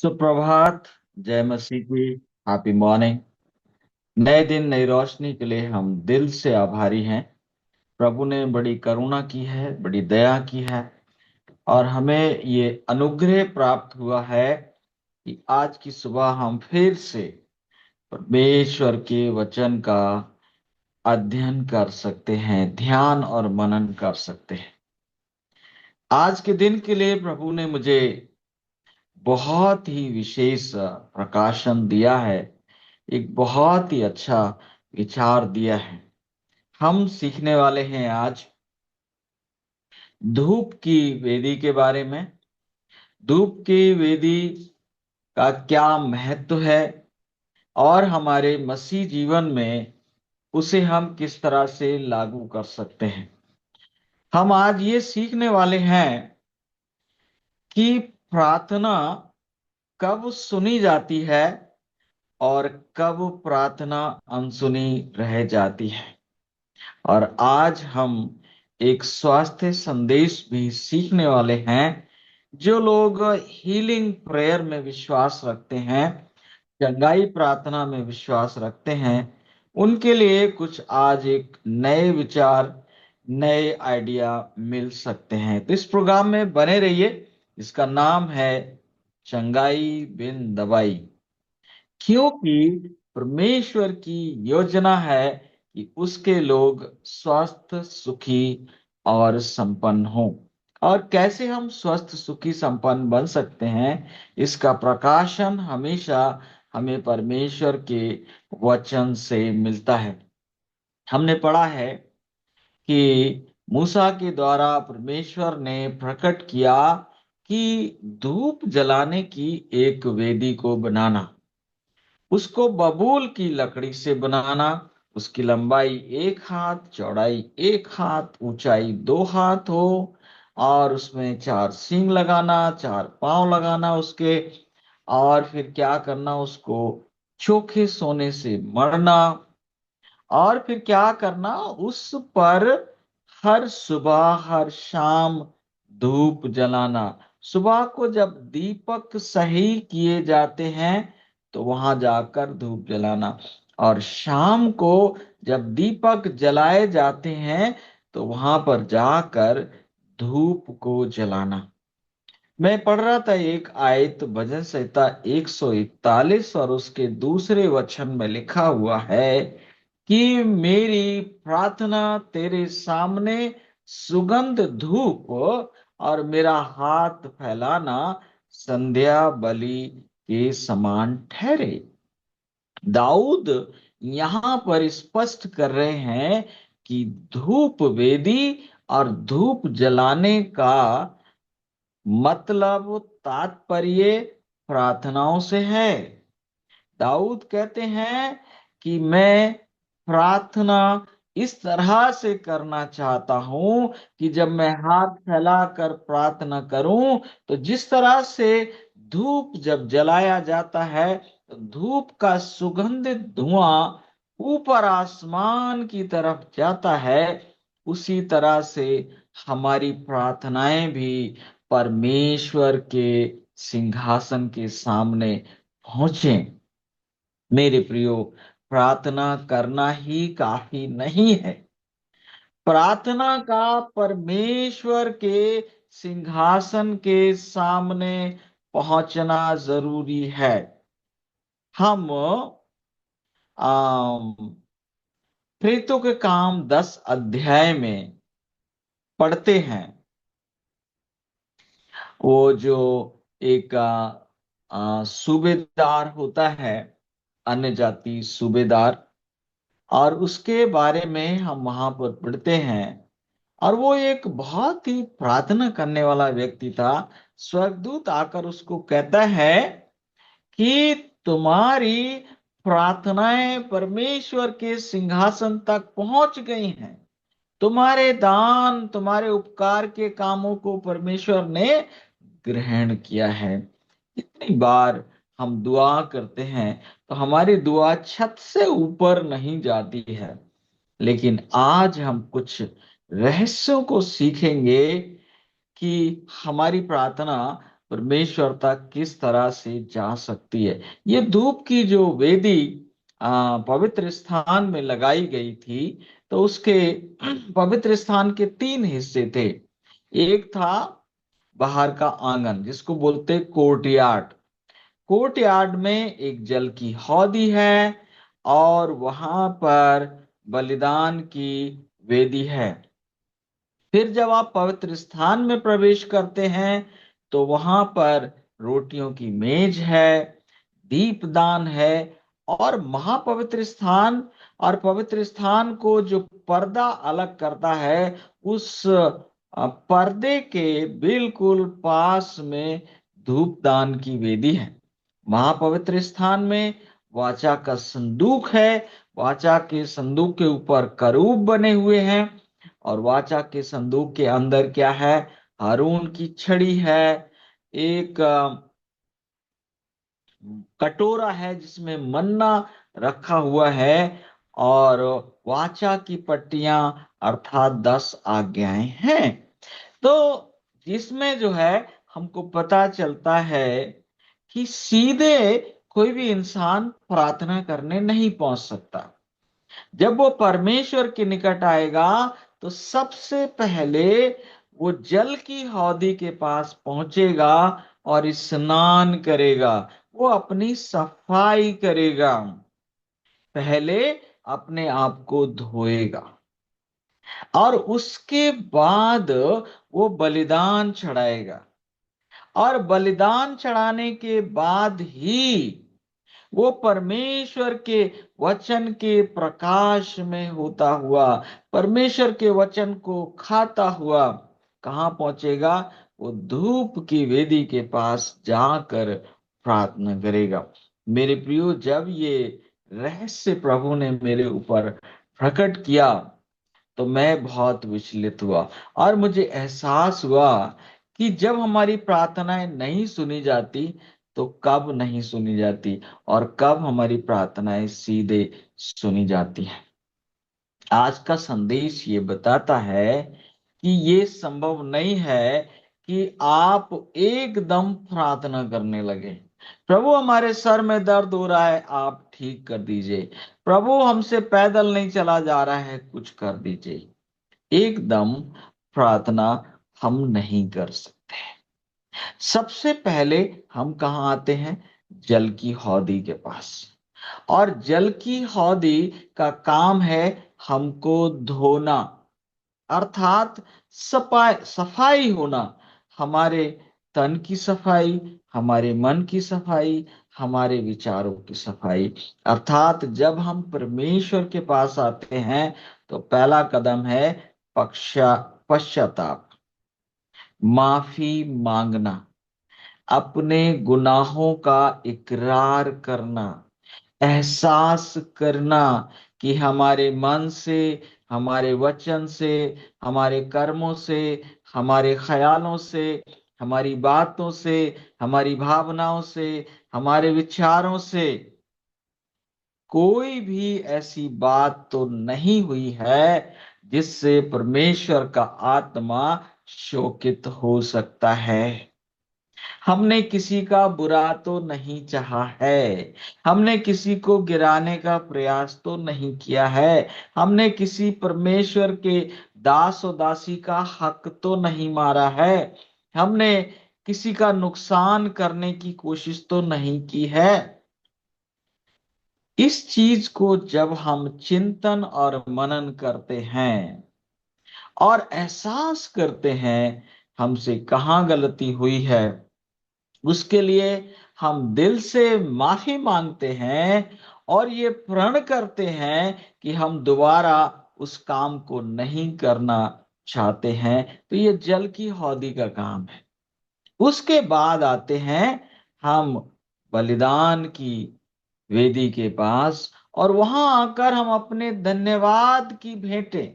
सुप्रभात। जय मसीह की। Happy morning. नए दिन नई रोशनी के लिए हम दिल से आभारी हैं। प्रभु ने बड़ी करुणा की है, बड़ी दया की है और हमें ये अनुग्रह प्राप्त हुआ है कि आज की सुबह हम फिर से परमेश्वर के वचन का अध्ययन कर सकते हैं, ध्यान और मनन कर सकते हैं। आज के दिन के लिए प्रभु ने मुझे बहुत ही विशेष प्रकाशन दिया है। एक बहुत ही अच्छा विचार दिया है। हम सीखने वाले हैं आज धूप की वेदी के बारे में। धूप की वेदी का क्या महत्व है और हमारे मसीह जीवन में उसे हम किस तरह से लागू कर सकते हैं। हम आज ये सीखने वाले हैं कि प्रार्थना कब सुनी जाती है और कब प्रार्थना अनसुनी रह जाती है। और आज हम एक स्वास्थ्य संदेश भी सीखने वाले हैं। जो लोग हीलिंग प्रेयर में विश्वास रखते हैं, चंगाई प्रार्थना में विश्वास रखते हैं, उनके लिए कुछ आज एक नए विचार, नए आइडिया मिल सकते हैं। तो इस प्रोग्राम में बने रहिए। इसका नाम है चंगाई बिन दवाई। क्योंकि परमेश्वर की योजना है कि उसके लोग स्वस्थ, सुखी और संपन्न हों। और कैसे हम स्वस्थ, सुखी, संपन्न बन सकते हैं, इसका प्रकाशन हमेशा हमें परमेश्वर के वचन से मिलता है। हमने पढ़ा है कि मूसा के द्वारा परमेश्वर ने प्रकट किया कि धूप जलाने की एक वेदी को बनाना, उसको बबूल की लकड़ी से बनाना। उसकी लंबाई 1 हाथ, चौड़ाई 1 हाथ, ऊंचाई 2 हाथ हो और उसमें 4 सींग लगाना, 4 पांव लगाना उसके। और फिर क्या करना, उसको चोखे सोने से मढ़ना। और फिर क्या करना, उस पर हर सुबह हर शाम धूप जलाना। सुबह को जब दीपक सही किए जाते हैं तो वहां जाकर धूप जलाना, और शाम को जब दीपक जलाए जाते हैं तो वहां पर जाकर धूप को जलाना। मैं पढ़ रहा था एक आयत, भजन संहिता 141 और उसके दूसरे वचन में लिखा हुआ है कि मेरी प्रार्थना तेरे सामने सुगंध धूप और मेरा हाथ फैलाना संध्या बलि के समान ठहरे। दाऊद यहां पर स्पष्ट कर रहे हैं कि धूप वेदी और धूप जलाने का मतलब, तात्पर्य प्रार्थनाओं से है। दाऊद कहते हैं कि मैं प्रार्थना इस तरह से करना चाहता हूं कि जब मैं हाथ फैलाकर प्रार्थना करूं तो जिस तरह से धूप जब जलाया जाता है तो धूप का सुगंधित धुआं ऊपर आसमान की तरफ जाता है, उसी तरह से हमारी प्रार्थनाएं भी परमेश्वर के सिंहासन के सामने पहुंचे। मेरे प्रियो, प्रार्थना करना ही काफी नहीं है। प्रार्थना का परमेश्वर के सिंहासन के सामने पहुंचना जरूरी है। हम आम प्रेरितों के काम 10 अध्याय में पढ़ते हैं। वो जो एक सूबेदार होता है, अन्य जाति सूबेदार, और उसके बारे में हम वहां पर पढ़ते हैं। और वो एक बहुत ही प्रार्थना करने वाला व्यक्ति था। स्वर्गदूत आकर उसको कहता है कि तुम्हारी प्रार्थनाएं परमेश्वर के सिंहासन तक पहुंच गई हैं। तुम्हारे दान, तुम्हारे उपकार के कामों को परमेश्वर ने ग्रहण किया है। इतनी बार हम दुआ करते हैं तो हमारी दुआ छत से ऊपर नहीं जाती है। लेकिन आज हम कुछ रहस्यों को सीखेंगे कि हमारी प्रार्थना परमेश्वर तक किस तरह से जा सकती है। ये धूप की जो वेदी पवित्र स्थान में लगाई गई थी, तो उसके पवित्र स्थान के तीन हिस्से थे। एक था बाहर का आंगन, जिसको बोलते कोर्टयार्ड। कोर्टयार्ड में एक जल की हौदी है, और वहां पर बलिदान की वेदी है। फिर जब आप पवित्र स्थान में प्रवेश करते हैं, तो वहां पर रोटियों की मेज है, दीपदान है, और महापवित्र स्थान और पवित्र स्थान को जो पर्दा अलग करता है, उस पर्दे के बिल्कुल पास में धूपदान की वेदी है। महापवित्र स्थान में वाचा का संदूक है। वाचा के संदूक के ऊपर करूब बने हुए हैं, और वाचा के संदूक के अंदर क्या है? हारून की छड़ी है, एक कटोरा है जिसमें मन्ना रखा हुआ है, और वाचा की पट्टियां अर्थात 10 आज्ञाएं हैं। तो जिसमें जो है हमको पता चलता है कि सीधे कोई भी इंसान प्रार्थना करने नहीं पहुंच सकता। जब वो परमेश्वर के निकट आएगा, तो सबसे पहले वो जल की हौदी के पास पहुंचेगा और स्नान करेगा। वो अपनी सफाई करेगा, पहले अपने आप को धोएगा, और उसके बाद वो बलिदान चढ़ाएगा। और बलिदान चढ़ाने के बाद ही वो परमेश्वर के वचन के प्रकाश में होता हुआ, परमेश्वर के वचन को खाता हुआ कहाँ पहुंचेगा? वो धूप की वेदी के पास जाकर प्रार्थना करेगा। मेरे प्रियो, जब ये रहस्य प्रभु ने मेरे ऊपर प्रकट किया, तो मैं बहुत विचलित हुआ, और मुझे एहसास हुआ कि जब हमारी प्रार्थनाएं नहीं सुनी जाती, तो कब नहीं सुनी जाती, और कब हमारी प्रार्थनाएं सीधे सुनी जाती है। आज का संदेश ये बताता है कि ये संभव नहीं है कि आप एकदम प्रार्थना करने लगे, प्रभु हमारे सर में दर्द हो रहा है, आप ठीक कर दीजिए, प्रभु हमसे पैदल नहीं चला जा रहा है, कुछ कर दीजिए। एकदम प्रार्थना हम नहीं कर सकते। सबसे पहले हम कहाँ आते हैं? जल की हौदी के पास। और जल की हौदी का काम है हमको धोना, अर्थात सफाई सफाई होना। हमारे तन की सफाई, हमारे मन की सफाई, हमारे विचारों की सफाई। अर्थात जब हम परमेश्वर के पास आते हैं, तो पहला कदम है पश्चाताप, माफी मांगना, अपने गुनाहों का इकरार करना, एहसास करना कि हमारे मन से, हमारे वचन से, हमारे कर्मों से, हमारे ख्यालों से, हमारी बातों से, हमारी भावनाओं से, हमारे विचारों से कोई भी ऐसी बात तो नहीं हुई है जिससे परमेश्वर का आत्मा शोकित हो सकता है। हमने किसी का बुरा तो नहीं चाहा है, हमने किसी को गिराने का प्रयास तो नहीं किया है, हमने किसी परमेश्वर के दास और दासी का हक तो नहीं मारा है, हमने किसी का नुकसान करने की कोशिश तो नहीं की है। इस चीज को जब हम चिंतन और मनन करते हैं और एहसास करते हैं हमसे कहाँ गलती हुई है, उसके लिए हम दिल से माफी मांगते हैं, और ये प्रण करते हैं कि हम दोबारा उस काम को नहीं करना चाहते हैं। तो ये जल की हौदी का काम है। उसके बाद आते हैं हम बलिदान की वेदी के पास, और वहां आकर हम अपने धन्यवाद की भेंटें,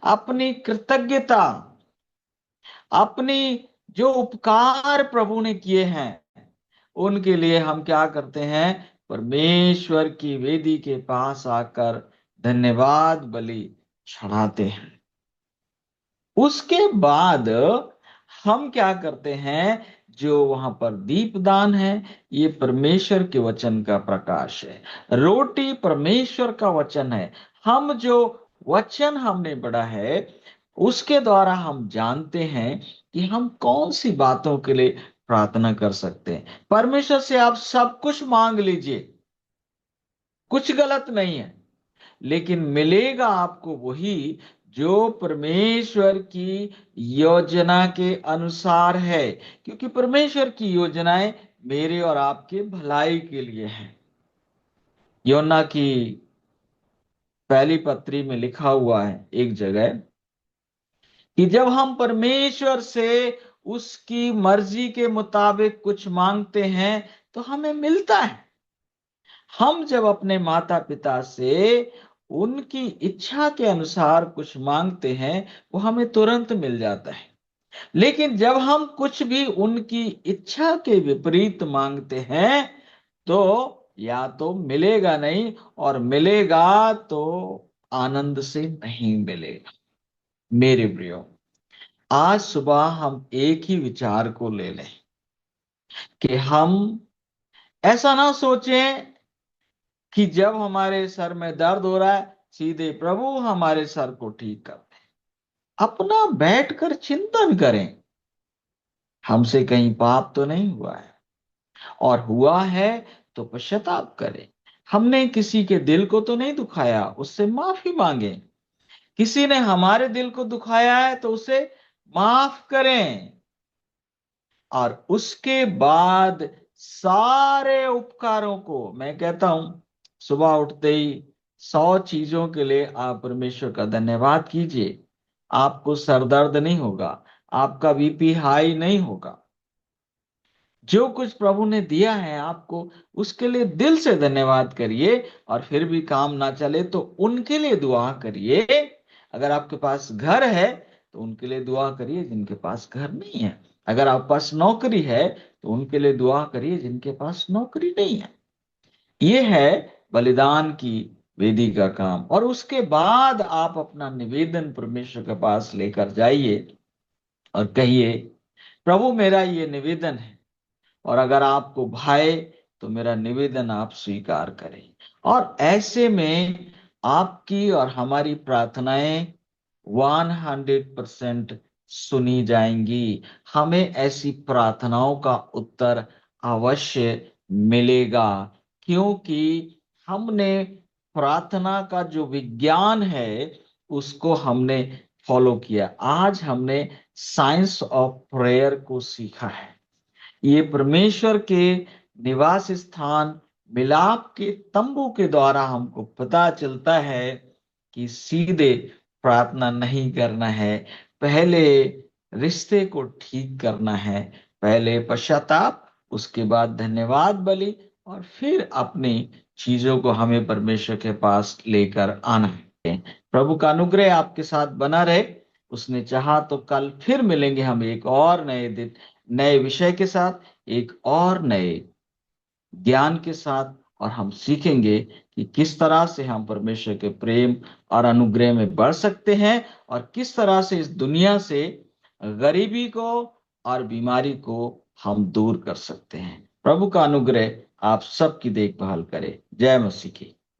अपनी कृतज्ञता, अपनी जो उपकार प्रभु ने किए हैं, उनके लिए हम क्या करते हैं? परमेश्वर की वेदी के पास आकर धन्यवाद बलि चढ़ाते हैं। उसके बाद हम क्या करते हैं? जो वहां पर दीपदान है, ये परमेश्वर के वचन का प्रकाश है। रोटी परमेश्वर का वचन है। हम जो वचन हमने पढ़ा है, उसके द्वारा हम जानते हैं कि हम कौन सी बातों के लिए प्रार्थना कर सकते हैं। परमेश्वर से आप सब कुछ मांग लीजिए, कुछ गलत नहीं है, लेकिन मिलेगा आपको वही जो परमेश्वर की योजना के अनुसार है, क्योंकि परमेश्वर की योजनाएं मेरे और आपके भलाई के लिए है। योना की पहली पत्री में लिखा हुआ है एक जगह कि जब हम परमेश्वर से उसकी मर्जी के मुताबिक कुछ मांगते हैं तो हमें मिलता है। हम जब अपने माता पिता से उनकी इच्छा के अनुसार कुछ मांगते हैं, वो हमें तुरंत मिल जाता है। लेकिन जब हम कुछ भी उनकी इच्छा के विपरीत मांगते हैं, तो या तो मिलेगा नहीं, और मिलेगा तो आनंद से नहीं मिलेगा। मेरे प्रियो, आज सुबह हम एक ही विचार को ले लें कि हम ऐसा ना सोचें कि जब हमारे सर में दर्द हो रहा है, सीधे प्रभु हमारे सर को ठीक कर दे। अपना बैठकर चिंतन करें, हमसे कहीं पाप तो नहीं हुआ है, और हुआ है तो पश्चाताप करें। हमने किसी के दिल को तो नहीं दुखाया, उससे माफी मांगे। किसी ने हमारे दिल को दुखाया है तो उसे माफ करें, और उसके बाद सारे उपकारों को, मैं कहता हूं, सुबह उठते ही 100 चीजों के लिए आप परमेश्वर का धन्यवाद कीजिए। आपको सरदर्द नहीं होगा, आपका बीपी हाई नहीं होगा। जो कुछ प्रभु ने दिया है आपको, उसके लिए दिल से धन्यवाद करिए। और फिर भी काम ना चले तो उनके लिए दुआ करिए। अगर आपके पास घर है तो उनके लिए दुआ करिए जिनके पास घर नहीं है। अगर आपके पास नौकरी है तो उनके लिए दुआ करिए जिनके पास नौकरी नहीं है। ये है बलिदान की वेदी का काम। और उसके बाद आप अपना निवेदन परमेश्वर के पास लेकर जाइए और कहिए, प्रभु मेरा ये निवेदन है, और अगर आपको भाए तो मेरा निवेदन आप स्वीकार करें। और ऐसे में आपकी और हमारी प्रार्थनाएं 100% सुनी जाएंगी। हमें ऐसी प्रार्थनाओं का उत्तर अवश्य मिलेगा, क्योंकि हमने प्रार्थना का जो विज्ञान है उसको हमने फॉलो किया। आज हमने साइंस ऑफ प्रेयर को सीखा है। ये परमेश्वर के निवास स्थान मिलाप के तंबू के द्वारा हमको पता चलता है कि सीधे प्रार्थना नहीं करना है, पहले रिश्ते को ठीक करना है। पहले पश्चाताप, उसके बाद धन्यवाद बलि, और फिर अपनी चीजों को हमें परमेश्वर के पास लेकर आना है। प्रभु का अनुग्रह आपके साथ बना रहे। उसने चाहा तो कल फिर मिलेंगे हम एक और नए दिन, नए विषय के साथ, एक और नए ज्ञान के साथ। और हम सीखेंगे कि किस तरह से हम परमेश्वर के प्रेम और अनुग्रह में बढ़ सकते हैं, और किस तरह से इस दुनिया से गरीबी को और बीमारी को हम दूर कर सकते हैं। प्रभु का अनुग्रह आप सबकी देखभाल करे। जय मसीह की।